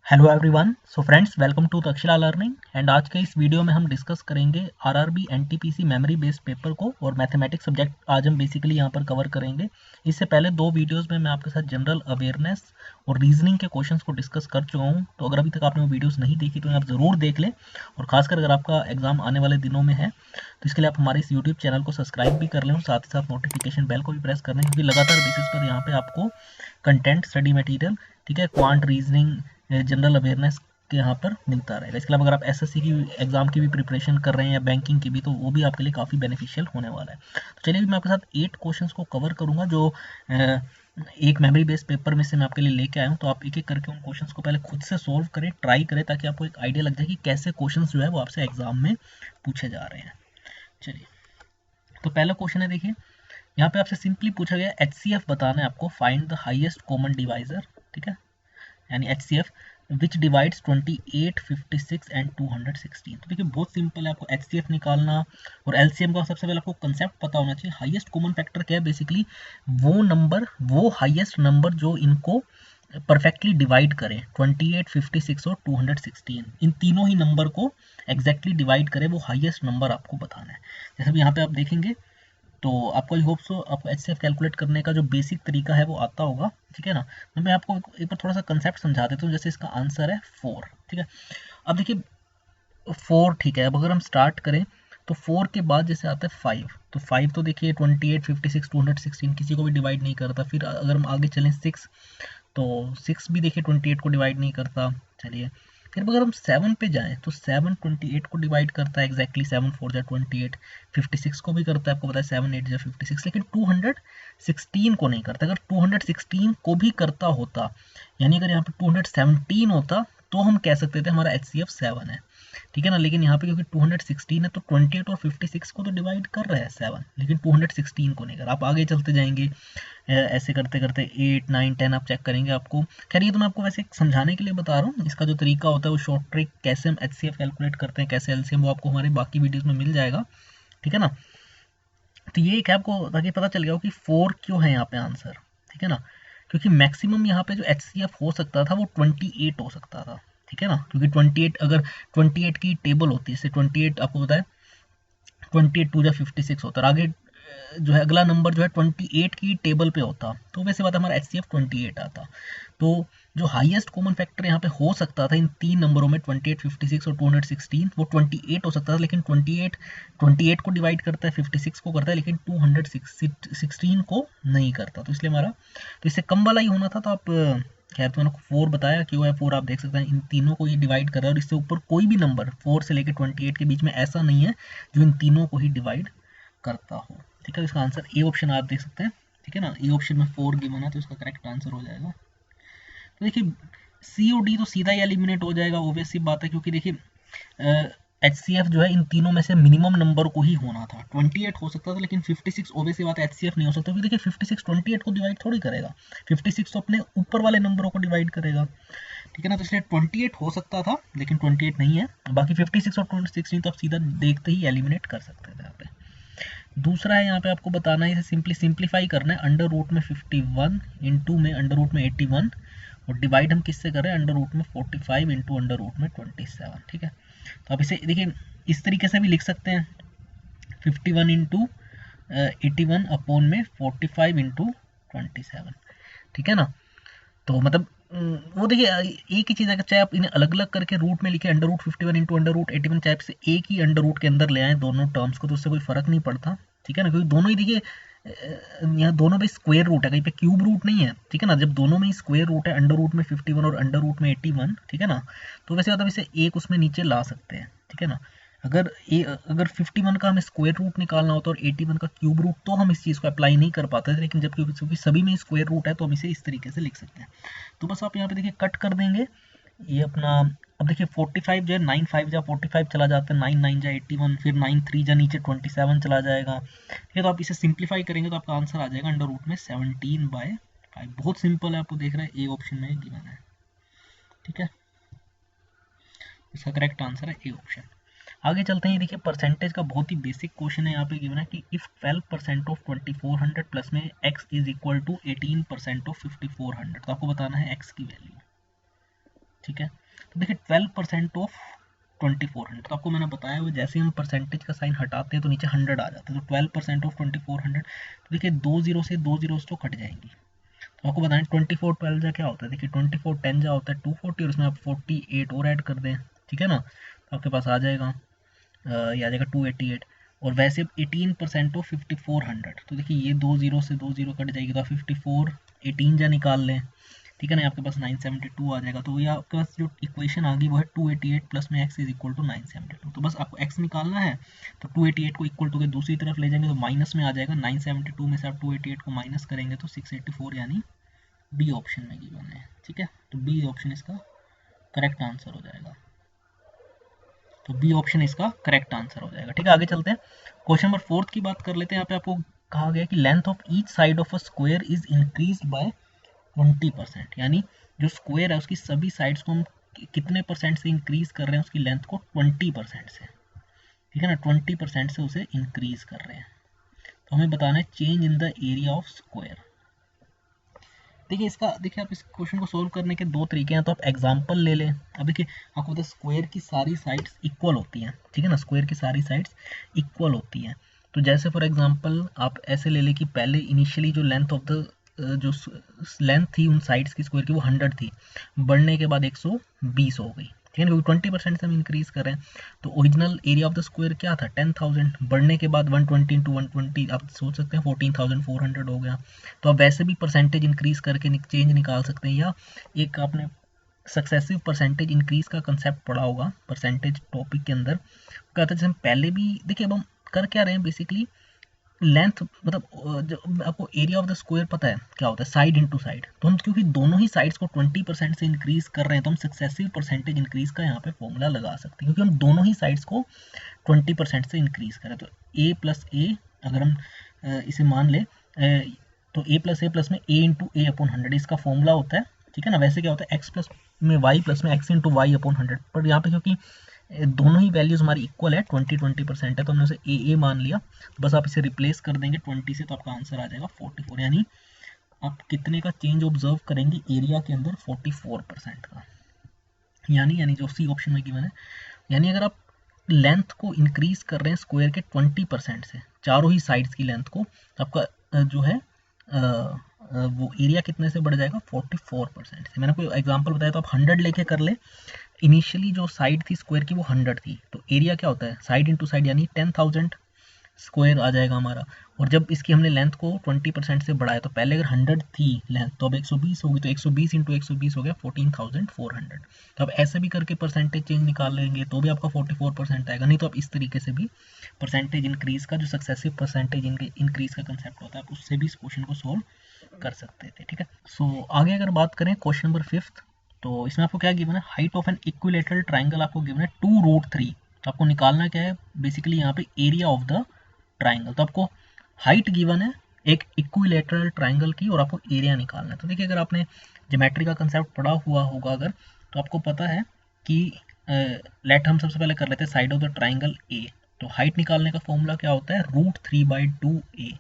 Hello everyone. So friends, welcome to Takshashila learning. And आज के इस वीडियो में हम डिस्कस करेंगे RRB NTPC memory based paper को और मैथमेटिक्स सब्जेक्ट आज हम बेसिकली यहाँ पर कवर करेंगे। इससे पहले दो वीडियोस में मैं आपके साथ जनरल अवेयरनेस और रीजनिंग के क्वेश्चंस को डिस्कस कर चुका हूँ। तो अगर अभी तक आपने वो वीडियोस नहीं देखी तो आप ज़रूर देख लें, और खासकर अगर आपका एग्जाम आने वाले दिनों में है तो इसके लिए आप हमारे इस यूट्यूब चैनल को सब्सक्राइब भी कर लें और साथ ही साथ नोटिफिकेशन बेल को भी प्रेस कर लें, क्योंकि लगातार बेसिस पर यहाँ पे आपको कंटेंट, स्टडी मटेरियल, ठीक है, क्वांट, रीजनिंग, जनरल अवेयरनेस के यहाँ पर मिलता रहेगा। इसके अलावा अगर आप एसएससी की एग्जाम की भी प्रिपरेशन कर रहे हैं या बैंकिंग की भी, तो वो भी आपके लिए काफ़ी बेनिफिशियल होने वाला है। तो चलिए, मैं आपके साथ 8 क्वेश्चंस को कवर करूंगा जो एक मेमोरी बेस्ड पेपर में से मैं आपके लिए लेके आया हूँ। तो आप एक एक करके उन क्वेश्चंस को पहले खुद से सोल्व करें, ट्राई करें, ताकि आपको एक आइडिया लग जाए कि कैसे क्वेश्चंस जो है वो आपसे एग्जाम में पूछे जा रहे हैं। चलिए, तो पहला क्वेश्चन है, देखिए यहाँ पे आपसे सिंपली पूछा गया HCF बताना है आपको, find the highest common divisor, ठीक है, यानी HCF विच डिवाइड्स 28, 56 एंड 216। तो देखिए बहुत सिंपल है, आपको HCF निकालना और LCM का सबसे पहले आपको कंसेप्ट पता होना चाहिए। हाईएस्ट कॉमन फैक्टर क्या है? बेसिकली वो नंबर, वो हाईएस्ट नंबर जो इनको परफेक्टली डिवाइड करें, 28, 56 और 216, इन तीनों ही नंबर को एग्जैक्टली डिवाइड करें, वो हाईएस्ट नंबर आपको बताना है। जैसे भी यहाँ पे आप देखेंगे तो आपको आई होप सो आपको HCF कैलकुलेट करने का जो बेसिक तरीका है वो आता होगा, ठीक है ना। तो मैं आपको एक बार थोड़ा सा कंसेप्ट समझा देता हूँ। जैसे इसका आंसर है 4, ठीक है। अब देखिए 4, ठीक है। अब अगर हम स्टार्ट करें तो 4 के बाद जैसे आता है 5, तो 5 तो देखिए 28, 56, 216 किसी को भी डिवाइड नहीं करता। फिर अगर हम आगे चलें 6, तो 6 भी देखिए 28 को डिवाइड नहीं करता। चलिए, फिर अगर हम 7 पे जाएं तो 7 28 को डिवाइड करता है एग्जैक्टली, 7 4 जा 28, 56 को भी करता है, आपको पता है 7 8 जा 56, लेकिन 216 को नहीं करता। अगर 216 को भी करता होता, यानी अगर यहाँ पे 217 होता, तो हम कह सकते थे हमारा HCF 7 है, ठीक है ना। लेकिन यहाँ पे क्योंकि 216 है तो 28 और 56 को तो डिवाइड कर रहा है 7, लेकिन 216 को नहीं कर। आप आगे चलते जाएंगे ऐसे करते करते 8 9 10 आप चेक करेंगे आपको। खैर ये तो मैं आपको वैसे समझाने के लिए बता रहा हूँ, इसका जो तरीका होता है वो शॉर्ट ट्रिक, कैसे हम HCF कैलकुलेट करते हैं, कैसे LCM, वो आपको हमारे बाकी वीडियोस में मिल जाएगा, ठीक है ना। तो ये एक है आपको, ताकि पता चल गया हो कि 4 क्यों है यहाँ पे आंसर, ठीक है ना। क्योंकि मैक्सिमम यहाँ पे जो HCF हो सकता था वो 28 हो सकता था, ठीक है ना। क्योंकि 28, अगर 28 की टेबल होती है, जैसे 28 आपको पता है 28 2 जा 56 होता है, आगे जो है अगला नंबर जो है 28 की टेबल पे होता, तो वैसे बात हमारा HCF 28 आता। तो जो हाईएस्ट कॉमन फैक्टर यहाँ पे हो सकता था इन तीन नंबरों में, 28, 56 और 216, वो 28 हो सकता था। लेकिन 28 को डिवाइड करता है, 56 को करता है, लेकिन 216 को नहीं करता। तो इसलिए हमारा, तो इससे कम वाला ही होना था। तो आप खैर, तो मैंने 4 बताया क्यों है 4, आप देख सकते हैं इन तीनों को ये डिवाइड कर रहा है, और इससे ऊपर कोई भी नंबर 4 से लेकर 28 के बीच में ऐसा नहीं है जो इन तीनों को ही डिवाइड करता हो, ठीक है। इसका आंसर ए ऑप्शन आप देख सकते हैं, ठीक है ना। ए ऑप्शन में 4 गिवन है, तो इसका करेक्ट आंसर हो जाएगा। तो देखिए सी और डी तो सीधा ही एलिमिनेट हो जाएगा, ऑब्वियस सी बात है, क्योंकि देखिए HCF जो है इन तीनों में से मिनिमम नंबर को ही होना था। 28 हो सकता था, लेकिन 56 ऑब्वियस सी बात है HCF नहीं हो सकता, क्योंकि देखिए 56 28 को डिवाइड थोड़ी करेगा, 56 तो अपने ऊपर वाले नंबरों को डिवाइड करेगा, ठीक है ना। तो इसलिए 28 हो सकता था, लेकिन 28 नहीं है। बाकी 56 और 216 तो आप सीधा देखते ही एलिमिनेट कर सकते थे यहाँ पे। दूसरा है, यहाँ पे आपको बताना है, इसे सिंपली सिंप्लीफाई करना है। अंडर रूट में 51 इंटू में अंडर रूट में 81, और डिवाइड हम किससे कर रहे हैं? अंडर रूट में 45 इंटू अंडर रूट में 27, ठीक है। तो आप इसे देखिए इस तरीके से भी लिख सकते हैं, 51 इंटू 81 अपॉन में 45 इंटू 27, ठीक है ना। तो मतलब वो देखिए एक ही चीज़ है, चाहे आप इन्हें अलग अलग करके रूट में लिखे, under root 51 into under root 81, चाहे से एक ही अंडर रूट के अंदर ले आए दोनों टर्म्स को, तो उससे कोई फर्क नहीं पड़ता, ठीक है ना। क्योंकि दोनों ही देखिए यहाँ दोनों में स्क्वायर रूट है, कहीं पे क्यूब रूट नहीं है, ठीक है ना। जब दोनों में ही स्क्वायर रूट है, अंडर रूट में 51 और अंडर रूट में 81, ठीक है ना, तो वैसे मतलब इसे एक उसमें नीचे ला सकते हैं, ठीक है ना। अगर 51 का हमें स्क्वायर रूट निकालना होता और 81 का क्यूब रूट, तो हम इस चीज़ को अप्लाई नहीं कर पाते थे। लेकिन जब क्योंकि सभी में स्क्वायर रूट है, तो हम इसे इस तरीके से लिख सकते हैं। तो बस आप यहाँ पे देखिए कट कर देंगे ये अपना। अब देखिए 45 जो है 9 5 जा 45 चला जाता है, 9 9 जा 81, फिर 9 3 जा नीचे 27 चला जाएगा, ठीक है। तो आप इसे सिंप्लीफाई करेंगे तो आपका आंसर आ जाएगा अंडर रूट में 17/5। बहुत सिंपल है, आपको देख रहे हैं ए ऑप्शन में गिवन है, ठीक है। इसका करेक्ट आंसर है ए ऑप्शन। आगे चलते हैं, देखिए परसेंटेज का बहुत ही बेसिक क्वेश्चन है यहाँ पे गिवन है कि इफ 12% ऑफ 2400 प्लस में x is equal to 18% of 5400, तो आपको बताना है x की वैल्यू, ठीक है। तो देखिए 12% ऑफ 2400, तो आपको मैंने बताया वो जैसे हम परसेंटेज का साइन हटाते हैं तो नीचे 100 आ जाता है, तो 12% ऑफ 2400, तो देखिए 2 जीरो से 2 जीरो तो कट जाएंगी। तो आपको बताएं 24 12 जा क्या होता है, देखिए 24 10 जा होता है 240, और उसमें आप 48 और ऐड कर दें, ठीक है ना, तो आपके पास आ जाएगा ये आ जाएगा 288। और वैसे 18% ऑफ 5400, तो देखिए ये 2 जीरो से 2 जीरो कट जाएगी, तो आप 54 18 जा निकाल लें, ठीक है ना, आपके पास 972 आ जाएगा। तो ये आपके पास जो इक्वेशन आ गई वो है 288 प्लस में x इज इक्वल टू 972। तो बस आपको x निकालना है, तो 288 को इक्वल टू के दूसरी तरफ ले जाएंगे तो माइनस में आ जाएगा, 972 में से आप 288 को माइनस करेंगे तो 684, यानी बी ऑप्शन में गिवन है, ठीक है। तो बी ऑप्शन इसका करेक्ट आंसर हो जाएगा, तो बी ऑप्शन इसका करेक्ट आंसर हो जाएगा, ठीक है। आगे चलते हैं, क्वेश्चन नंबर 4 की बात कर लेते हैं। यहाँ पे आपको कहा गया कि length of each side of a square is increase by 20%, यानी जो स्क्वायर है उसकी सभी साइड्स को हम कितने परसेंट से इंक्रीज कर रहे हैं, उसकी लेंथ को 20% से, ठीक है ना, 20% से उसे इंक्रीज कर रहे हैं। तो हमें बताना है change in the area of square. देखिए इसका, देखिए आप इस क्वेश्चन को सोल्व करने के दो तरीके हैं, तो आप एग्जांपल ले लें। अब देखिए आपको पता है स्क्वायर की सारी साइड्स इक्वल होती हैं, ठीक है ना, स्क्वायर की सारी साइड्स इक्वल होती हैं। तो जैसे फॉर एग्जांपल आप ऐसे ले लें कि पहले इनिशियली जो लेंथ ऑफ द जो लेंथ थी उन साइड्स की स्क्वायर की वो 100 थी, बढ़ने के बाद 120 हो गई, ठीक है ना, क्योंकि 20% से हम इंक्रीज कर रहे हैं। तो original area of the square क्या था 10,000, बढ़ने के बाद 120 इंटू 120 आप सोच सकते हैं 14,400 हो गया। तो आप वैसे भी परसेंटेज इंक्रीज करके चेंज निकाल सकते हैं, या एक आपने सक्सेसिव परसेंटेज इंक्रीज का कंसेप्ट पढ़ा होगा परसेंटेज टॉपिक के अंदर, कहता है जैसे हम पहले भी, देखिए अब हम कर क्या रहे हैं बेसिकली, लेंथ मतलब जो आपको एरिया ऑफ द स्क्वायर पता है क्या होता है, साइड इनटू साइड, तो हम क्योंकि दोनों ही साइड्स को 20% से इंक्रीज कर रहे हैं तो हम सक्सेसिव परसेंटेज इंक्रीज का यहाँ पे फॉर्मूला लगा सकते हैं, क्योंकि हम दोनों ही साइड्स को 20% से इंक्रीज करें। तो a प्लस ए, अगर हम इसे मान ले तो a प्लस में a इंटू ए अपॉन 100 इसका फॉर्मूला होता है, ठीक है ना। वैसे क्या होता है x प्लस में y प्लस में x इंटू वाई अपॉन 100, पर यहाँ पे क्योंकि दोनों ही वैल्यूज हमारी इक्वल है 20% है, तो हमने उसे ए मान लिया। बस आप इसे रिप्लेस कर देंगे 20 से, तो आपका आंसर आ जाएगा 44, यानी आप कितने का चेंज ऑब्जर्व करेंगे एरिया के अंदर 44% का, यानी जो सी ऑप्शन में गिवन है, यानी अगर आप लेंथ को इंक्रीज कर रहे हैं स्क्वायर के 20% से, चारों ही साइड्स की लेंथ को, आपका जो है वो एरिया कितने से बढ़ जाएगा 44% से। मैंने कोई एग्जांपल बताया तो आप 100 लेके कर ले, इनिशियली जो साइड थी स्क्वायर की वो 100 थी, तो एरिया क्या होता है साइड इंटू साइड, यानी 10,000 स्क्वायर आ जाएगा हमारा। और जब इसकी हमने लेंथ को 20% से बढ़ाया, तो पहले अगर 100 थी लेंथ तो अब 120 होगी, तो 120 इंटू 120 हो गया 14,400। तो अब ऐसे भी करके परसेंटेज चेंज निकाल लेंगे तो भी आपका 44% आएगा, नहीं तो आप इस तरीके से भी परसेंटेज इंक्रीज का जो सक्सेसिव परसेंटेज इंक्रीज का कंसेप्ट होता है आप उससे भी इस क्वेश्चन को सोल्व कर सकते थे, ठीक है। सो आगे अगर बात करें क्वेश्चन नंबर 5, तो इसमें आपको क्या गिवन है, height of an equilateral triangle आपको गिवन है 2√3, तो आपको निकालना क्या है बेसिकली यहाँ पे एरिया ऑफ द ट्राइंगल। तो आपको हाइट गिवन है एक इक्विलेटरल ट्राइंगल की और आपको एरिया निकालना है। तो देखिए अगर आपने ज्योमेट्री का कंसेप्ट पढ़ा हुआ होगा अगर, तो आपको पता है कि लेट हम सबसे पहले कर लेते हैं side of the triangle A. तो हाइट निकालने का फॉर्मूला क्या होता है √3/2a,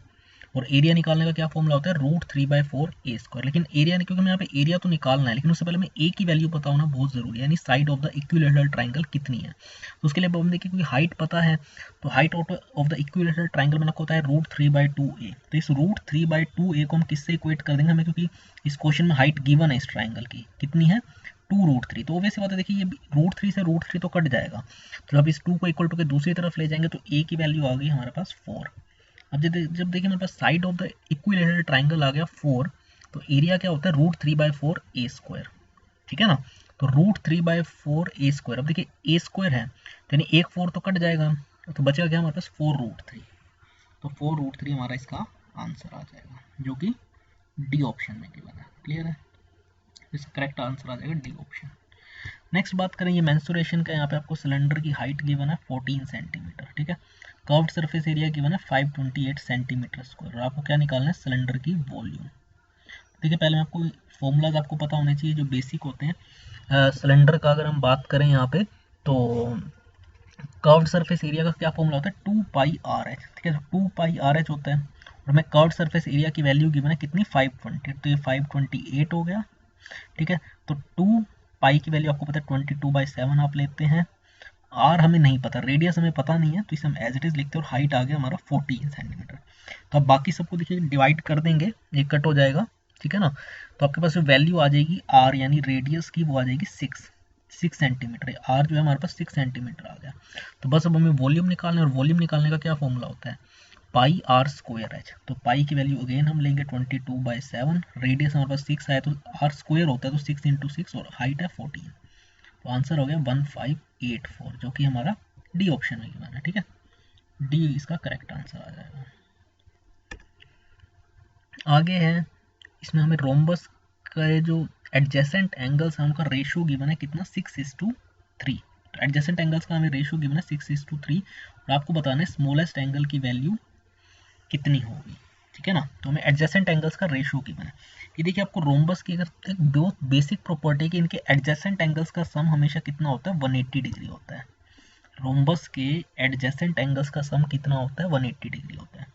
और एरिया निकालने का क्या फॉर्मूला होता है √3/4a²। लेकिन एरिया क्योंकि हमें यहाँ पे एरिया तो निकालना है, लेकिन उससे पहले हमें ए की वैल्यू पता होना बहुत जरूरी है, यानी side of the equilateral triangle कितनी है। तो उसके लिए हम देखिए क्योंकि हाइट पता है, तो height of the equilateral triangle में होता है √3/2a। तो इस √3/2a को हम किससे इक्वेट कर देंगे, हमें क्योंकि इस क्वेश्चन में हाइट गिवन है इस ट्राइंगल की कितनी है 2√3, तो वैसे बात है देखिए ये √3 से √3 तो कट जाएगा, तो अब इस 2 को इक्वल टू के दूसरी तरफ ले जाएंगे तो a की वैल्यू आ गई हमारे पास 4। अब जब देखिए मेरे पास side of the equilateral triangle आ गया 4, तो एरिया क्या होता है √3/4a², ठीक है ना। तो √3/4a², अब देखिए a² है तो यानी एक 4 तो कट जाएगा, तो बचेगा क्या हमारे पास 4√3, तो 4√3 हमारा इसका आंसर आ जाएगा, जो कि डी ऑप्शन में गिवन है। क्लियर है, इसका करेक्ट आंसर आ जाएगा डी ऑप्शन। नेक्स्ट बात करें ये मेंसुरेशन का, यहाँ पे आपको सिलेंडर की हाइट गिवन है 14 सेंटीमीटर, ठीक है। कर्व्ड सरफेस एरिया गिवन है 528 सेंटीमीटर स्क्वायर, और आपको क्या निकालना है सिलेंडर की वॉल्यूम। देखिए पहले आपको फॉर्मूलाज आपको पता होने चाहिए जो बेसिक होते हैं सिलेंडर का। अगर हम बात करें यहाँ पे तो कर्व्ड सरफेस एरिया का क्या फॉर्मूला होता है 2πRh, ठीक है, 2πRh होता है। और हमें कर्व्ड सरफेस एरिया की वैल्यू गिवन है कितनी 520, तो ये 528 हो गया, ठीक है। तो 2 पाई की वैल्यू आपको पता है 22/7 आप लेते हैं, आर हमें नहीं पता, रेडियस हमें पता नहीं है, तो इसे हम एज इट इज लिखते हैं और हाइट आ गया हमारा 40 सेंटीमीटर। तो अब बाकी सबको देखिए डिवाइड कर देंगे, एक कट हो जाएगा, ठीक है ना। तो आपके पास जो वैल्यू आ जाएगी आर यानी रेडियस की, वो आ जाएगी 6 सेंटीमीटर। आर जो है हमारे पास 6 सेंटीमीटर आ गया। तो बस अब हमें वॉल्यूम निकालना है, और वॉल्यूम निकालने का क्या फॉर्मूला होता है, पाई आर स्क्वायर एच। तो पाई की वैल्यू अगेन हम लेंगे 22/7, रेडियस हमारे पास 6 आया तो आर स्क्वायर होता है तो 6 × 6 और हाइट है 14। तो आंसर हो गया 1584, जो कि हमारा डी ऑप्शन में गिवन है, ठीक है। डी इसका करेक्ट आंसर आ जाएगा। आगे है, इसमें हमें रोम्बस का जो एडजेसेंट एंगल्स है उनका रेशियो गिवन है कितना, 6:3। तो एडजेसेंट एंगल्स का हमें रेशियो गिवन है 6:3, और आपको बताना है स्मॉलेस्ट एंगल की वैल्यू कितनी होगी, ठीक है ना। तो हमें एडजेसेंट एंगल्स का रेशियो गिवन है। ये देखिए आपको रोम्बस की अगर एक बहुत बेसिक प्रॉपर्टी है कि इनके एडजेसेंट एंगल्स का सम हमेशा कितना होता है, 180 डिग्री होता है। रोम्बस के एडजेसेंट एंगल्स का सम कितना होता है, 180 डिग्री होता है।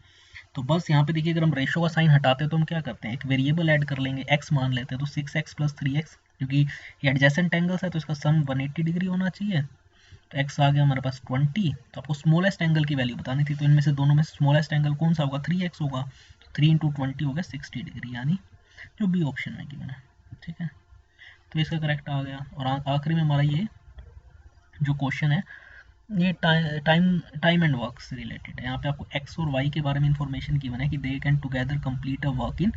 तो बस यहाँ पे देखिए अगर हम रेशियो का साइन हटाते हैं तो हम क्या करते हैं, एक वेरिएबल ऐड कर लेंगे, x मान लेते हैं, तो 6x + 3x, क्योंकि ये एडजेसेंट एंगल्स है तो इसका सम 180 डिग्री होना चाहिए। तो x आ गया हमारे पास 20। तो आपको स्मॉलेस्ट एंगल की वैल्यू बतानी थी, तो इनमें से दोनों में स्मॉलेस्ट एंगल कौन सा होगा, 3x होगा। तो 3 × 20 हो गया 60 डिग्री, यानी जो बी ऑप्शन में गिवन है, ठीक है। तो इसका करेक्ट आ गया। और आखिरी में हमारा ये जो क्वेश्चन है ये टाइम एंड वर्क से रिलेटेड है। यहाँ पे आपको एक्स और वाई के बारे में इंफॉर्मेशन गिवन है कि they can together complete a work in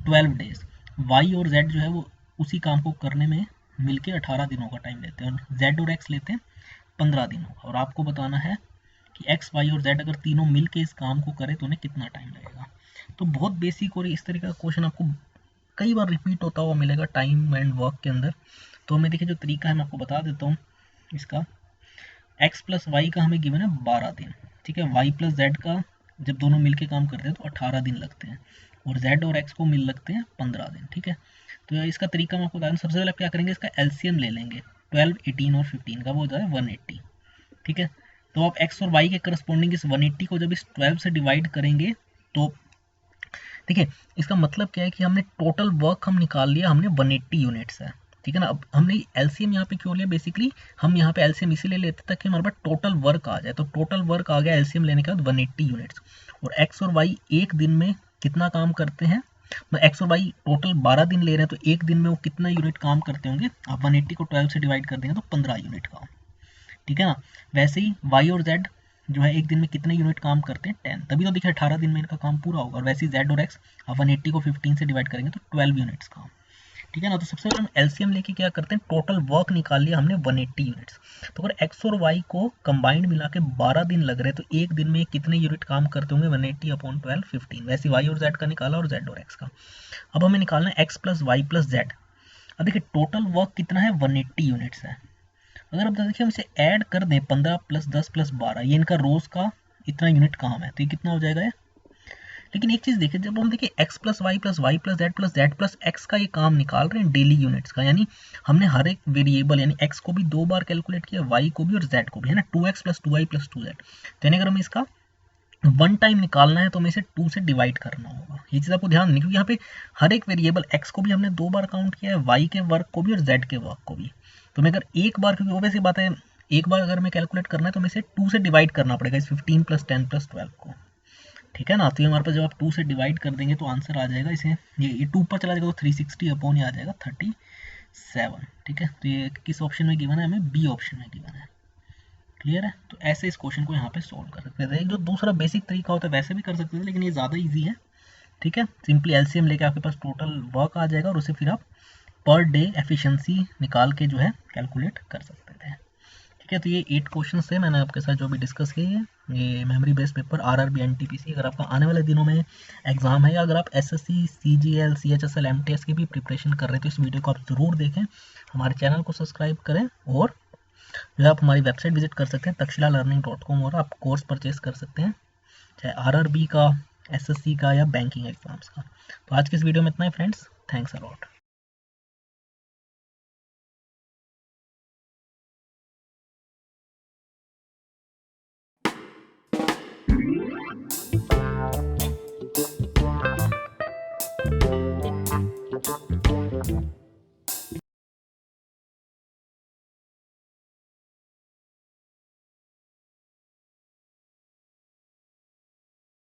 12 days. Y और जेड जो है वो उसी काम को करने में मिलके 18 दिनों का टाइम लेते हैं, और जेड और एक्स लेते हैं 15 दिनों का। और आपको बताना है कि एक्स वाई और जेड अगर तीनों मिल के इस काम को करें तो उन्हें कितना टाइम लगेगा। तो बहुत बेसिक और इस तरीके का क्वेश्चन आपको कई बार रिपीट होता हुआ मिलेगा टाइम एंड वर्क के अंदर। तो हमें देखिए जो तरीका है मैं आपको बता देता हूँ इसका। x + y का हमें गिवन है 12 दिन, ठीक है। y + z का जब दोनों मिलके काम करते हैं तो 18 दिन लगते हैं, और z और x को मिल लगते हैं 15 दिन, ठीक है। तो इसका तरीका मैं आपको बता दूं, सबसे पहले आप क्या करेंगे, इसका एलसीएम ले लेंगे, 12, 18 और 15 का, वो हो जाए 180, ठीक है। तो आप x और y के करस्पॉन्डिंग इस 180 को जब इस 12 से डिवाइड करेंगे तो देखिए इसका मतलब क्या है कि हमने टोटल वर्क हम निकाल लिया, हमने 180 यूनिट्स है, ठीक है ना। अब हमने एलसीएम यहाँ पे क्यों लिया, बेसिकली हम यहाँ पे एलसीएम इसीलिए लेते हैं ताकि हमारे पास टोटल वर्क आ जाए। तो टोटल वर्क आ गया एलसीएम लेने के बाद 180 यूनिट्स, और एक्स और वाई एक दिन में कितना काम करते हैं, एक्स और वाई टोटल 12 दिन ले रहे हैं, तो एक दिन में वो कितना यूनिट काम करते होंगे, आप 180 को 12 से डिवाइड कर देंगे तो 15 यूनिट काम, ठीक है ना। वैसे ही वाई और जेड जो है एक दिन में कितने यूनिट काम करते हैं, 10, तभी तो देखिए 18 दिन में इनका काम पूरा होगा। और वैसे ही जेड और एक्स आप 180 को 15 से डिवाइड करेंगे तो 12 यूनिट्स काम, ठीक है ना। तो सबसे पहले हम एलसीएम लेके क्या करते हैं, टोटल वर्क निकाल लिया हमने 180 यूनिट्स। तो अगर एक्स और वाई को कंबाइंड मिला के 12 दिन लग रहे हैं तो एक दिन में कितने यूनिट काम करते होंगे, 180/12 15। वैसे वाई और जेड का निकाला और जेड और एक्स का। अब हमें निकालना है एक्स + वाई + जेड। अब देखिए टोटल वर्क कितना है, 180 यूनिट्स है। अगर अब देखिए हम इसे ऐड कर दें 15 + 10 + 12, ये इनका रोज का इतना यूनिट काम है, तो ये कितना हो जाएगा ये। लेकिन एक चीज देखिए, जब हम देखिए x + y + y + z + z + x का ये काम निकाल रहे हैं डेली यूनिट्स का, यानी हमने हर एक वेरिएबल यानी x को भी 2 बार कैलकुलेट किया, y को भी और z को भी, है ना, 2x + 2y + 2z। तो यानी अगर हमें इसका वन टाइम निकालना है तो हमें इसे 2 से डिवाइड करना होगा। ये चीज़ आपको ध्यान नहीं, क्योंकि यहाँ पे हर एक वेरिएबल x को भी हमने 2 बार काउंट किया है, y के वर्क को भी और z के वर्क को भी। तो मैं अगर एक बार, क्योंकि ऑब्वियस सी बात है एक बार अगर हमें कैलकुलेट करना है तो हमें इसे 2 से डिवाइड करना पड़ेगा इस 15 + 10 + 12 को, ठीक है ना। तो ये हमारे पास जब आप 2 से डिवाइड कर देंगे तो आंसर आ जाएगा, इसे ये 2 पर चला जाएगा तो 360 अपॉन ये आ जाएगा 37, ठीक है। तो ये किस ऑप्शन में गिवन है, हमें बी ऑप्शन में गिवन है, क्लियर है। तो ऐसे इस क्वेश्चन को यहाँ पे सॉल्व कर सकते थे। एक जो दूसरा बेसिक तरीका होता है वैसे भी कर सकते थे, लेकिन ये ज़्यादा ईजी है, ठीक है। सिंपली एलसीएम लेके आपके पास टोटल वर्क आ जाएगा और उसे फिर आप पर डे एफिशिएंसी निकाल के जो है कैलकुलेट कर सकते थे, ठीक है। तो ये 8 क्वेश्चन थे मैंने आपके साथ जो भी डिस्कस किए हैं, ये memory based paper RRB NTPC. अगर आपका आने वाले दिनों में एग्जाम है या अगर आप एसएससी सीजीएल सीएचएसएल एमटीएस की भी प्रिपरेशन कर रहे हैं तो इस वीडियो को आप ज़रूर देखें, हमारे चैनल को सब्सक्राइब करें, और जो है आप हमारी वेबसाइट विजिट कर सकते हैं takshilalearning.com, और आप कोर्स परचेज कर सकते हैं, चाहे आरआरबी का, एसएससी का या बैंकिंग एग्जाम्स का। तो आज के इस वीडियो में इतना ही फ्रेंड्स, थैंक्स अ लॉट।